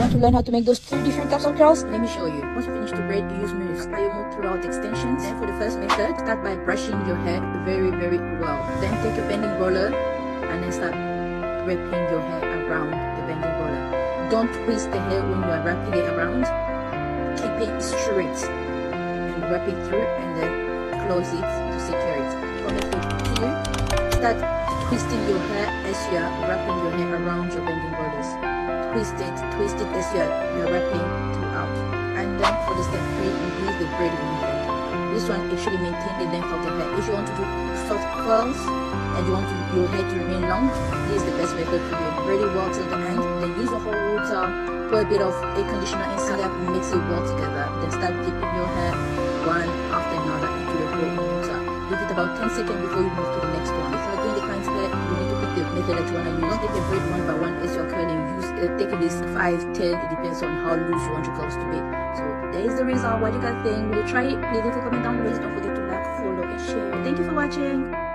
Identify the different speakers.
Speaker 1: want to learn how to make those 2 different types of curls? Let me show you. Once you finish the braid, you use moves. Now you move throughout extensions. Then for the first method, start by brushing your hair very well. Then take a bending roller and then start wrapping your hair around the bending roller. Don't twist the hair when you are wrapping it around. Keep it straight and wrap it through and then close it to secure it. For method 2, start twisting your hair as you are wrapping your hair around your bending rollers. Twist it as you are wrapping throughout. And then for the step 3, use the braiding method. This one actually maintains the length of the hair. If you want to do soft curls and you want your hair to remain long, this is the best method for you. Braid it well till the end, then use a hot water, put a bit of air conditioner inside that, mix it well together, then start dipping your hair one after another into the hot water. Leave it about 10 seconds before you move to the next one. If you're doing the kind of hair, you need to pick the method that you want to use. Don't take the braid one by one as you're curling. Take at least 5, 10, it depends on how loose you want your curls to be. So there is the result. What you guys think? Will you try it? Please leave a comment down below. Don't forget to like, follow and share. Thank you for watching.